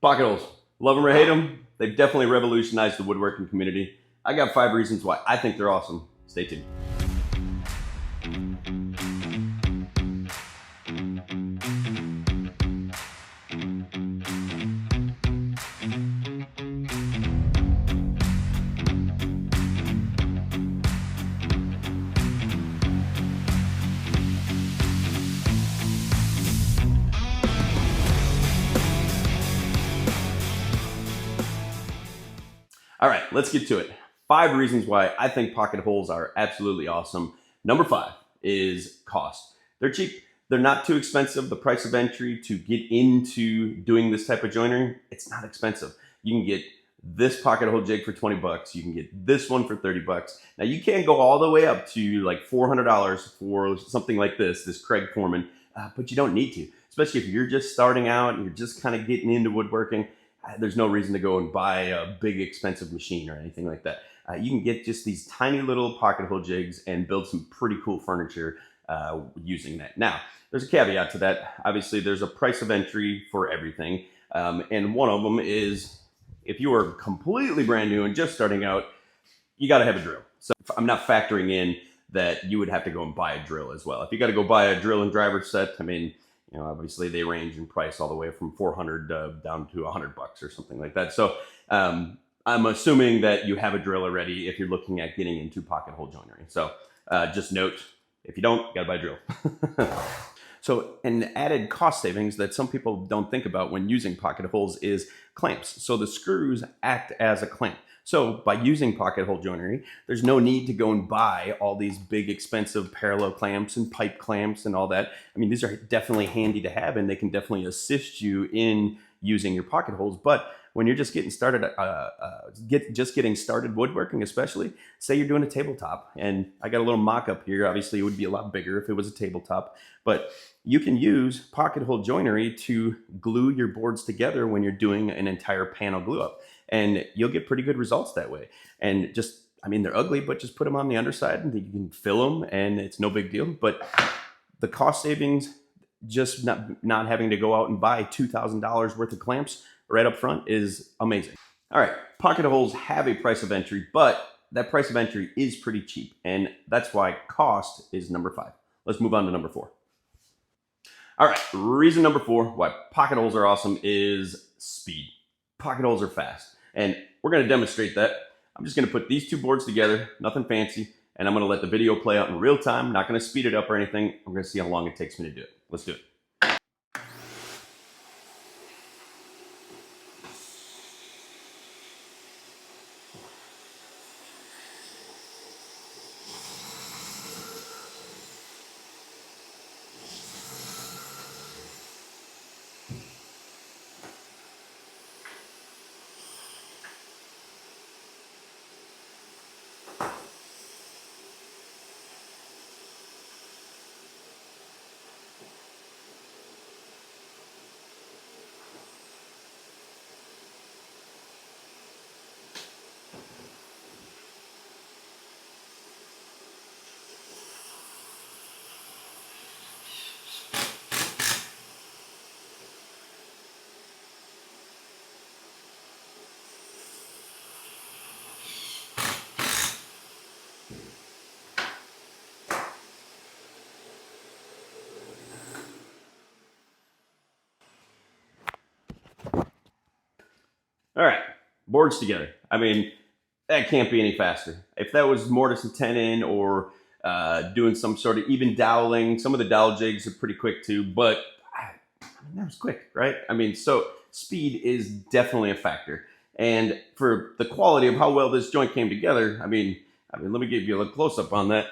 Pocket holes. Love them or hate them, they've definitely revolutionized the woodworking community. I got 5 reasons why I think they're awesome. Stay tuned. All right, let's get to it. 5 reasons why I think pocket holes are absolutely awesome. Number 5 is cost. They're cheap. They're not too expensive. The price of entry to get into doing this type of joinery, it's not expensive. You can get this pocket hole jig for 20 bucks. You can get this one for 30 bucks. Now you can't go all the way up to like $400 for something like this Kreg Foreman, but you don't need to, especially if you're just starting out and you're just kind of getting into woodworking. There's no reason to go and buy a big expensive machine or anything like that. You can get just these tiny little pocket hole jigs and build some pretty cool furniture using that. Now, there's a caveat to that. Obviously, there's a price of entry for everything. And one of them is if you are completely brand new and just starting out, you got to have a drill. So I'm not factoring in that you would have to go and buy a drill as well. If you got to go buy a drill and driver set, I mean, you know, obviously they range in price all the way from 400 down to 100 bucks or something like that. So I'm assuming that you have a drill already if you're looking at getting into pocket hole joinery. So just note, if you don't, you gotta buy a drill. So an added cost savings that some people don't think about when using pocket holes is clamps. So the screws act as a clamp. So by using pocket hole joinery, there's no need to go and buy all these big expensive parallel clamps and pipe clamps and all that. I mean, these are definitely handy to have and they can definitely assist you in using your pocket holes. But when you're just getting started, getting started woodworking, especially, say you're doing a tabletop, and I got a little mock-up here. Obviously, it would be a lot bigger if it was a tabletop, but you can use pocket hole joinery to glue your boards together when you're doing an entire panel glue up, and you'll get pretty good results that way. And just, I mean, they're ugly, but just put them on the underside and you can fill them and it's no big deal. But the cost savings, just not having to go out and buy $2,000 worth of clamps right up front is amazing. All right, pocket holes have a price of entry, but that price of entry is pretty cheap. And that's why cost is number 5. Let's move on to number 4. All right, reason number 4 why pocket holes are awesome is speed. Pocket holes are fast, and we're gonna demonstrate that. I'm just gonna put these 2 boards together, nothing fancy, and I'm gonna let the video play out in real time. I'm not gonna speed it up or anything. I'm gonna see how long it takes me to do it. Let's do it. All right, boards together. I mean, that can't be any faster. If that was mortise and tenon or doing some sort of even doweling, some of the dowel jigs are pretty quick too, but I mean, that was quick, right? I mean, so speed is definitely a factor. And for the quality of how well this joint came together, I mean, let me give you a little close up on that.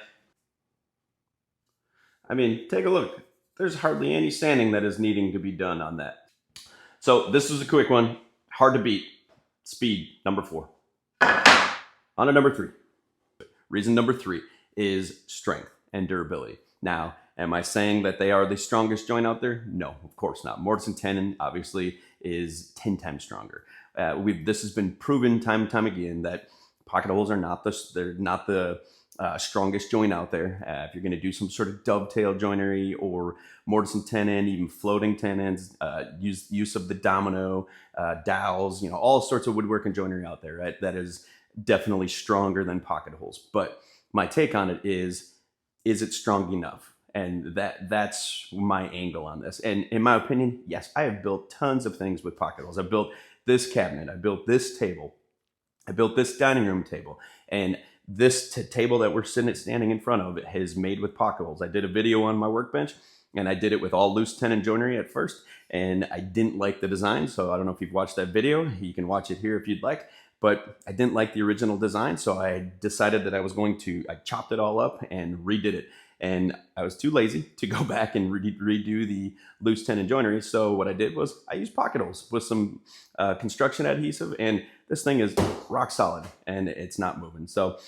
I mean, take a look. There's hardly any sanding that is needing to be done on that. So this was a quick one. Hard to beat. Speed, number 4. On to number 3. Reason number 3 is strength and durability. Now, am I saying that they are the strongest joint out there? No, of course not. Mortise and tenon obviously is 10 times stronger. This has been proven time and time again that pocket holes are not the strongest joint out there. If you're going to do some sort of dovetail joinery or mortise and tenon, even floating tenons, use of the domino, dowels, all sorts of woodworking joinery out there, right? That is definitely stronger than pocket holes. But my take on it is it strong enough? And that's my angle on this. And in my opinion, yes, I have built tons of things with pocket holes. I built this cabinet, I built this table, I built this dining room table, and this table that we're standing in front of is made with pocket holes. I did a video on my workbench, and I did it with all loose tenon joinery at first, and I didn't like the design. So I don't know if you've watched that video. You can watch it here if you'd like. But I didn't like the original design, so I decided that I chopped it all up and redid it. And I was too lazy to go back and redo the loose tenon joinery. So what I did was I used pocket holes with some construction adhesive, and this thing is rock solid and it's not moving. So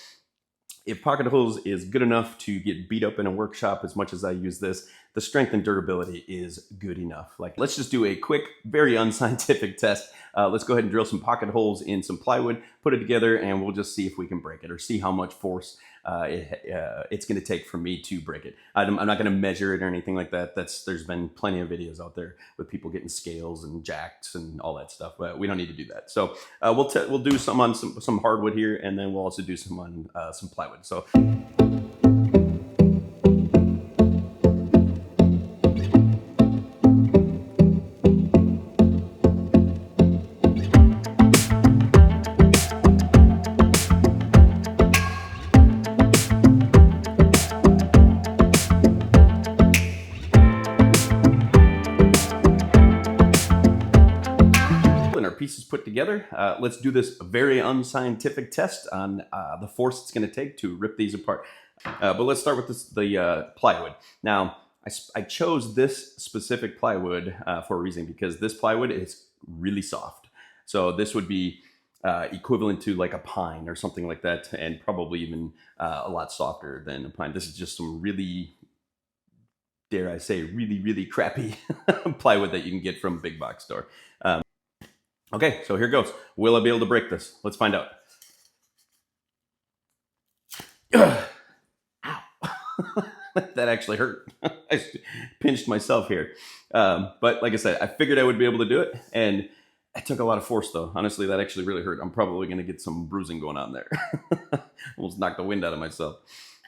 if pocket holes is good enough to get beat up in a workshop as much as I use this, the strength and durability is good enough. Like, let's just do a quick, very unscientific test. Let's go ahead and drill some pocket holes in some plywood, put it together, and we'll just see if we can break it or see how much force it's going to take for me to break it. I'm not going to measure it or anything like that. There's been plenty of videos out there with people getting scales and jacks and all that stuff, but we don't need to do that. So we'll do some on some hardwood here, and then we'll also do some on some plywood. So. Pieces put together. Let's do this very unscientific test on the force it's going to take to rip these apart. But let's start with the plywood. Now, I chose this specific plywood for a reason, because this plywood is really soft. So this would be equivalent to like a pine or something like that, and probably even a lot softer than a pine. This is just some really, dare I say, really, really crappy plywood that you can get from a big box store. Okay, so here goes. Will I be able to break this? Let's find out. Ow. That actually hurt. I pinched myself here. But like I said, I figured I would be able to do it, and I took a lot of force though. Honestly, that actually really hurt. I'm probably gonna get some bruising going on there. Almost knocked the wind out of myself.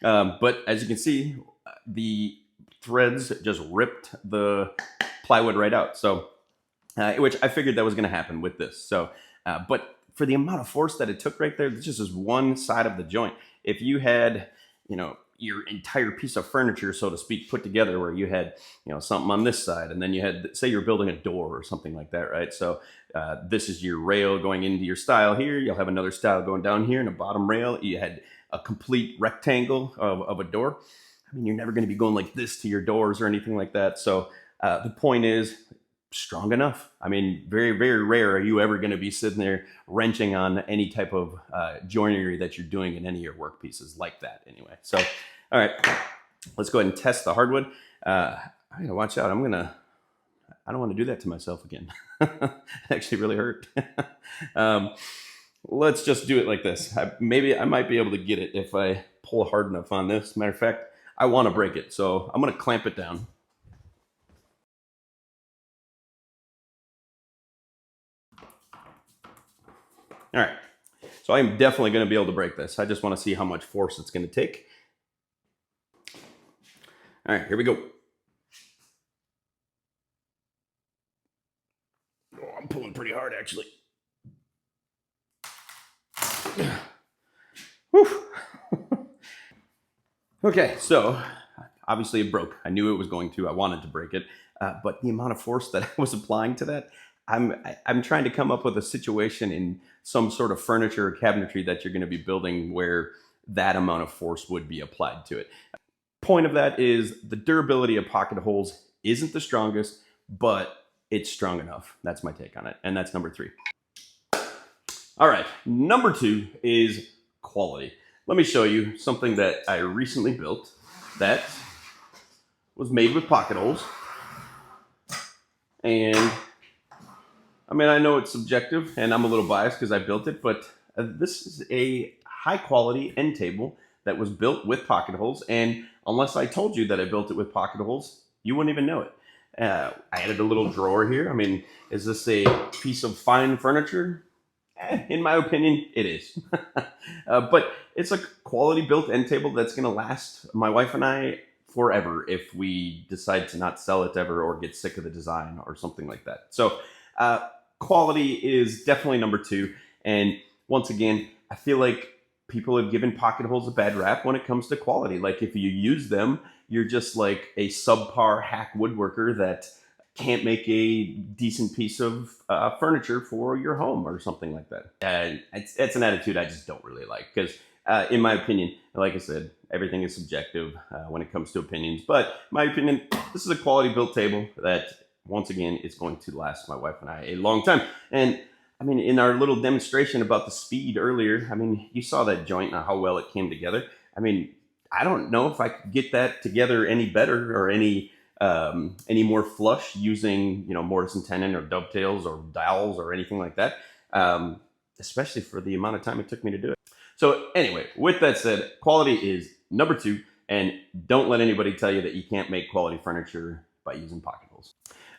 But as you can see, the threads just ripped the plywood right out. So which I figured that was going to happen with this. So, but for the amount of force that it took right there, this just is one side of the joint. If you had, your entire piece of furniture, so to speak, put together, where you had, something on this side, and then you had, say you're building a door or something like that, right? So this is your rail going into your stile here. You'll have another stile going down here, and a bottom rail. You had a complete rectangle of a door. I mean, you're never going to be going like this to your doors or anything like that. So the point is, strong enough. I mean, very, very rare are you ever going to be sitting there wrenching on any type of joinery that you're doing in any of your work pieces like that anyway. So, all right, let's go ahead and test the hardwood. I gotta watch out. I don't want to do that to myself again. It actually really hurt. Let's just do it like this. Maybe I might be able to get it if I pull hard enough on this. Matter of fact, I want to break it. So I'm going to clamp it down. All right, so I'm definitely going to be able to break this. I just want to see how much force it's going to take. All right, here we go. Oh, I'm pulling pretty hard, actually. Whew. Okay, so obviously it broke. I knew it was going to. I wanted to break it, but the amount of force that I was applying to that, I'm trying to come up with a situation in some sort of furniture or cabinetry that you're going to be building where that amount of force would be applied to it. Point of that is the durability of pocket holes isn't the strongest, but it's strong enough. That's my take on it, and that's number 3. All right, number 2 is quality. Let me show you something that I recently built that was made with pocket holes. And I mean, I know it's subjective and I'm a little biased because I built it, but this is a high quality end table that was built with pocket holes. And unless I told you that I built it with pocket holes, you wouldn't even know it. I added a little drawer here. I mean, is this a piece of fine furniture? In my opinion, it is. But it's a quality built end table that's going to last my wife and I forever if we decide to not sell it ever or get sick of the design or something like that. So quality is definitely number two. And once again, I feel like people have given pocket holes a bad rap when it comes to quality. Like if you use them, you're just like a subpar hack woodworker that can't make a decent piece of furniture for your home or something like that. It's an attitude I just don't really like because, in my opinion, like I said, everything is subjective when it comes to opinions. But in my opinion, this is a quality built table that, once again, is going to last my wife and I a long time. And I mean, in our little demonstration about the speed earlier, I mean, you saw that joint and how well it came together. I mean, I don't know if I could get that together any better or any more flush using, mortise and tenon or dovetails or dowels or anything like that, especially for the amount of time it took me to do it. So anyway, with that said, quality is number two, and don't let anybody tell you that you can't make quality furniture by using pocket holes.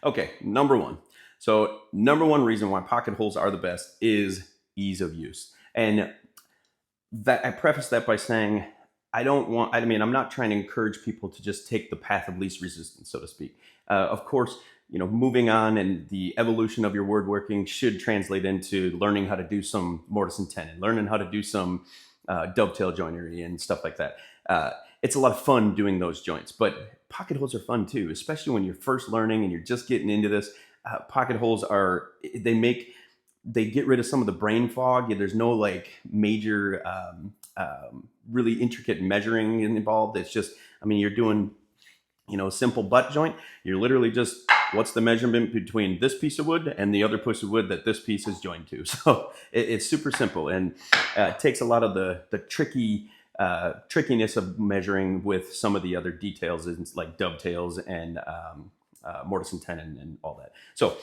Okay, number one. So number one reason why pocket holes are the best is ease of use. And that I preface that by saying, I'm not trying to encourage people to just take the path of least resistance, so to speak. Of course, moving on and the evolution of your woodworking should translate into learning how to do some mortise and tenon, learning how to do some dovetail joinery and stuff like that. It's a lot of fun doing those joints, but pocket holes are fun too, especially when you're first learning and you're just getting into this. Pocket holes they get rid of some of the brain fog. There's no like major really intricate measuring involved. It's just, you're doing, a simple butt joint. You're literally just, what's the measurement between this piece of wood and the other piece of wood that this piece is joined to? So it's super simple, and it takes a lot of the trickiness of measuring with some of the other details, like dovetails and mortise and tenon and all that. So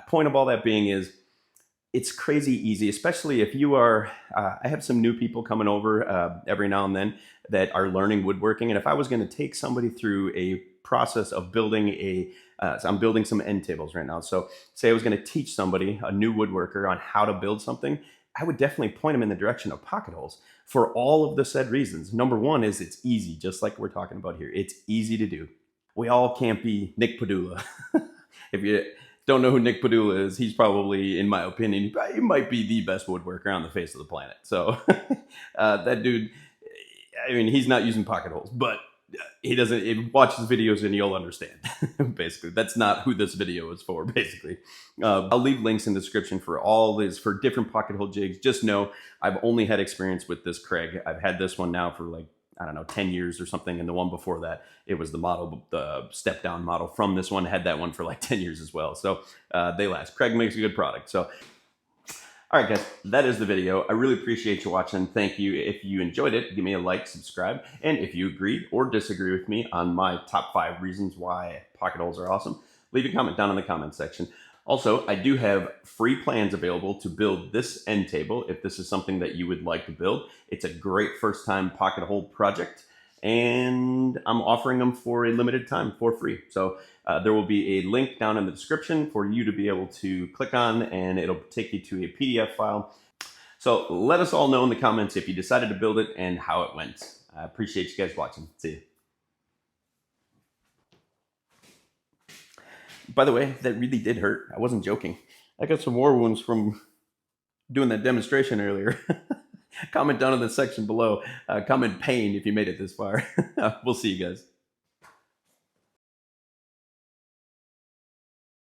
point of all that being is, it's crazy easy, especially if you are, I have some new people coming over every now and then that are learning woodworking. And if I was going to take somebody through a process of building so I'm building some end tables right now. So say I was going to teach somebody, a new woodworker, on how to build something, I would definitely point them in the direction of pocket holes for all of the said reasons. Number one is it's easy, just like we're talking about here. It's easy to do. We all can't be Nick Padula. If you don't know who Nick Padula is, he's probably, in my opinion, he might be the best woodworker on the face of the planet. So that dude, he's not using pocket holes, but watch his videos and you'll understand. Basically, that's not who this video is for, basically. I'll leave links in the description for different pocket hole jigs. Just know I've only had experience with this Kreg. I've had this one now for 10 years or something. And the one before that, it was the step down model from this one. I had that one for 10 years as well. So they last. Kreg makes a good product. So, all right, guys, that is the video. I really appreciate you watching. Thank you. If you enjoyed it, give me a like, subscribe. And if you agree or disagree with me on my top 5 reasons why pocket holes are awesome, leave a comment down in the comment section. Also, I do have free plans available to build this end table if this is something that you would like to build. It's a great first-time pocket hole project, and I'm offering them for a limited time for free. So there will be a link down in the description for you to be able to click on, and it'll take you to a PDF file. So let us all know in the comments if you decided to build it and how it went. I appreciate you guys watching. See you. By the way, that really did hurt. I wasn't joking. I got some war wounds from doing that demonstration earlier. Comment down in the section below. Comment pain if you made it this far. We'll see you guys.